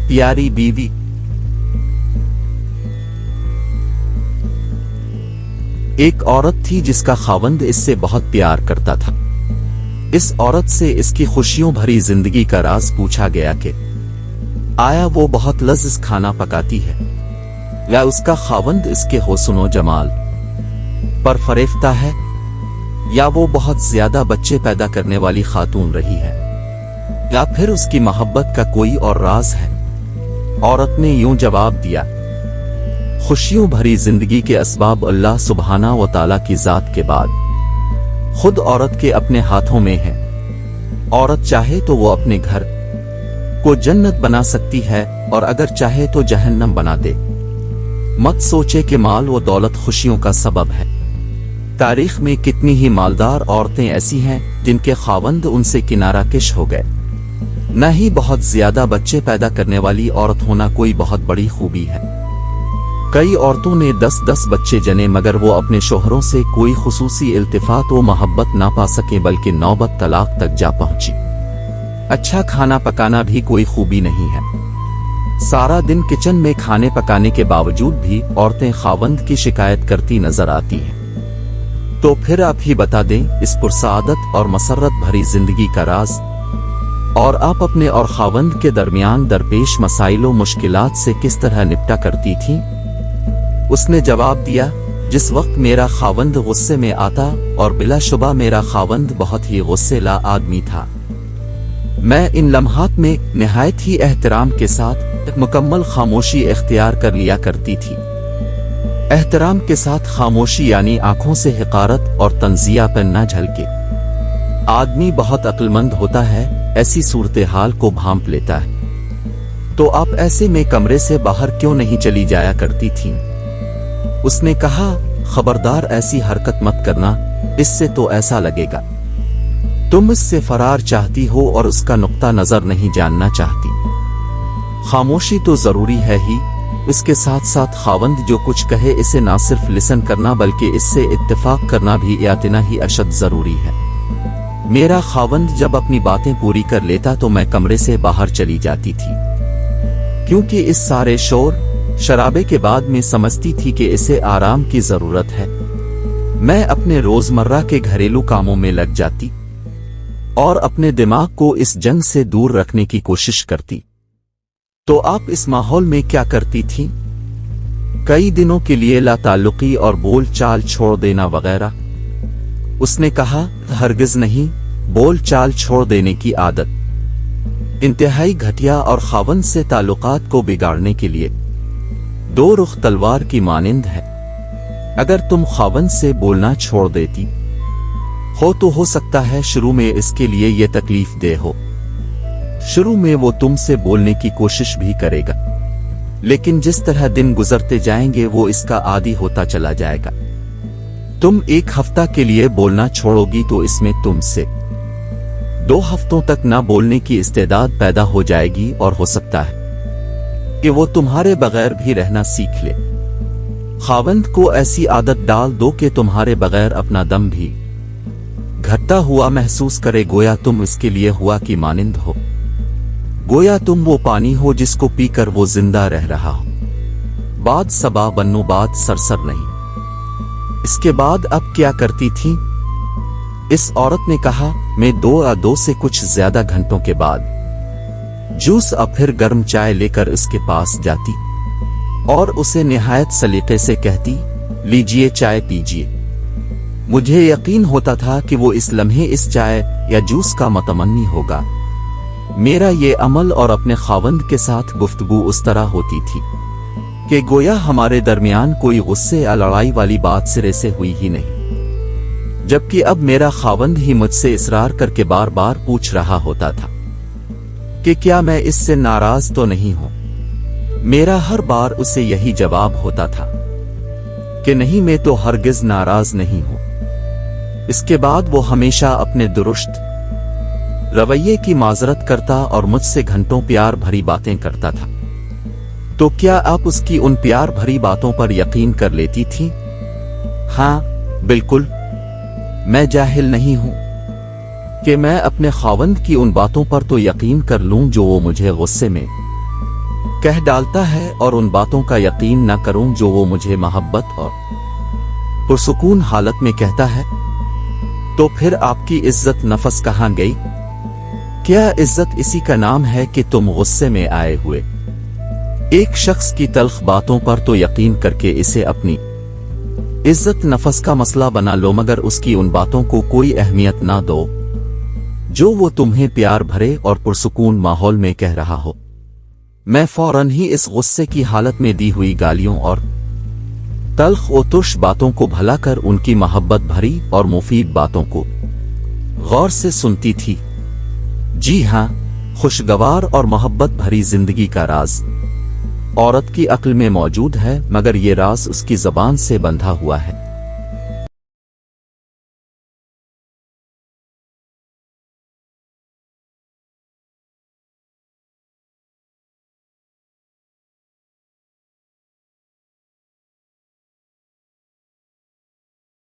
प्यारी बीवी। एक औरत थी जिसका खावंद इससे बहुत प्यार करता था। इस औरत से इसकी खुशियों भरी जिंदगी का राज पूछा गया कि आया वो बहुत लज़ीज़ खाना पकाती है, या उसका खावंद इसके हुस्न जमाल पर फरेफ्ता है, या वो बहुत ज्यादा बच्चे पैदा करने वाली खातून रही है, या फिर उसकी मोहब्बत का कोई और राज है। औरत ने यूं जवाब दिया, खुशियों भरी जिंदगी के असबाब अल्लाह सुब्हाना व ताला की जात के बाद खुद औरत के अपने हाथों में है। औरत चाहे तो वो अपने घर को जन्नत बना सकती है और अगर चाहे तो जहन्नम बना दे। मत सोचे कि माल व दौलत खुशियों का सबब है। तारीख में कितनी ही मालदार औरतें ऐसी हैं जिनके खावंद उनसे किनारा किश हो गए। न ही बहुत ज्यादा बच्चे पैदा करने वाली औरत होना कोई बहुत बड़ी खूबी है। कई औरतों ने 10-10 बच्चे जने मगर वो अपने शोहरों से कोई खुसूसी इल्तिफात व मोहब्बत ना पा सके बल्कि नौबत तलाक तक जा पहुंची। अच्छा खाना पकाना भी कोई खूबी नहीं है। सारा दिन किचन में खाने पकाने के बावजूद भी औरतें खावंद की शिकायत करती नजर आती हैं। तो फिर आप ही बता दें इस पुरसादत और मसरत भरी जिंदगी का राज, और आप अपने और खावंद के दरमियान दरपेश मसाइलों मुश्किलात से किस तरह निपटा करती थीं? उसने जवाब दिया, जिस वक्त मेरा खावंद गुस्से में आता, और बिलाशुबा मेरा खावंद बहुत ही गुस्सेला आदमी था, मैं इन लम्हात में निहायत ही एहतराम के साथ मुकम्मल खामोशी इख्तियार कर लिया करती थी। एहतराम के साथ खामोशी यानी आंखों से हिकारत और तंजिया पर न झलके। आदमी बहुत अक्लमंद होता है, ऐसी सूरत हाल को भांप लेता है। तो आप ऐसे में कमरे से बाहर क्यों नहीं चली जाया करती थीं? उसने कहा, खबरदार ऐसी हरकत मत करना, इससे तो ऐसा लगेगा तुम इससे फरार चाहती हो और उसका नुक्ता नजर नहीं जानना चाहती। खामोशी तो जरूरी है ही, इसके साथ साथ खावंद जो कुछ कहे इसे ना सिर्फ लिसन करना बल्कि इससे इत्तेफाक करना भी इतना ही अशद जरूरी है। मेरा खावंद जब अपनी बातें पूरी कर लेता तो मैं कमरे से बाहर चली जाती थी, क्योंकि इस सारे शोर शराबे के बाद में समझती थी कि इसे आराम की जरूरत है। मैं अपने रोजमर्रा के घरेलू कामों में लग जाती और अपने दिमाग को इस जंग से दूर रखने की कोशिश करती। तो आप इस माहौल में क्या करती थीं? कई दिनों के लिए लाताल्लुकी और बोल चाल छोड़ देना वगैरह। उसने कहा, हरगिज नहीं, बोल चाल छोड़ देने की आदत इंतहाई घटिया और खावंद से ताल्लुकात को बिगाड़ने के लिए दो रुख तलवार की मानिंद है। अगर तुम खावंद से बोलना छोड़ देती हो तो हो सकता है शुरू में इसके लिए ये तकलीफ दे हो। शुरू में वो तुमसे बोलने की कोशिश भी करेगा, लेकिन जिस तरह दिन गुजरते जाएंगे वो इसका आदी होता चला जाएगा। तुम 1 हफ्ता के लिए बोलना छोड़ोगी तो इसमें तुमसे 2 हफ्तों तक ना बोलने की इस्तेदाद पैदा हो जाएगी और हो सकता है कि वो तुम्हारे बगैर भी रहना सीख ले। खावंद को ऐसी आदत डाल दो कि तुम्हारे बगैर अपना दम भी घटता हुआ महसूस करे, गोया तुम इसके लिए हुआ की मानिंद हो, गोया तुम वो पानी हो जिसको पीकर वो जिंदा रह रहा हो। बाद सबा बन्नो बात सरसर नहीं। इसके बाद अब क्या करती थी? इस औरत ने कहा, मैं 2 से कुछ ज्यादा घंटों के बाद जूस और फिर गर्म चाय लेकर इसके पास जाती और उसे निहायत सलीके से कहती, लीजिए चाय पीजिए। मुझे यकीन होता था कि वो इस लम्हे इस चाय या जूस का मतमन्नी होगा। मेरा ये अमल और अपने खावंद के साथ गुफ्तगू उस तरह होती थी कि गोया हमारे दरमियान कोई गुस्से या लड़ाई वाली बात सिरे से हुई ही नहीं, जबकि अब मेरा खावंद ही मुझसे इसरार करके बार बार पूछ रहा होता था कि क्या मैं इससे नाराज तो नहीं हूं। मेरा हर बार उसे यही जवाब होता था कि नहीं, मैं तो हरगिज नाराज नहीं हूं। इसके बाद वो हमेशा अपने दुरुस्त रवैये की माजरत करता और मुझसे घंटों प्यार भरी बातें करता था। तो क्या आप उसकी उन प्यार भरी बातों पर यकीन कर लेती थी? हाँ, बिल्कुल। मैं जाहिल नहीं हूं कि मैं अपने खावंद की उन बातों पर तो यकीन कर लूं जो वो मुझे गुस्से में कह डालता है और उन बातों का यकीन न करूं जो वो मुझे मोहब्बत और पुरसुकून हालत में कहता है, तो फिर आपकी इज्जत नफस कहां गई? क्या इज्जत इसी का नाम है कि तुम गुस्से में आए हुए एक शख्स की तल्ख बातों पर तो यकीन करके इसे अपनी इज्जत नफस का मसला बना लो, मगर उसकी उन बातों को कोई अहमियत ना दो जो वो तुम्हें प्यार भरे और पुरसुकून माहौल में कह रहा हो। मैं फौरन ही इस गुस्से की हालत में दी हुई गालियों और तल्ख और तुर्श बातों को भला कर उनकी मोहब्बत भरी और मुफीद बातों को गौर से सुनती थी। जी हां, खुशगवार और मोहब्बत भरी जिंदगी का राज औरत की अक्ल में मौजूद है, मगर ये राज उसकी ज़बान से बंधा हुआ है।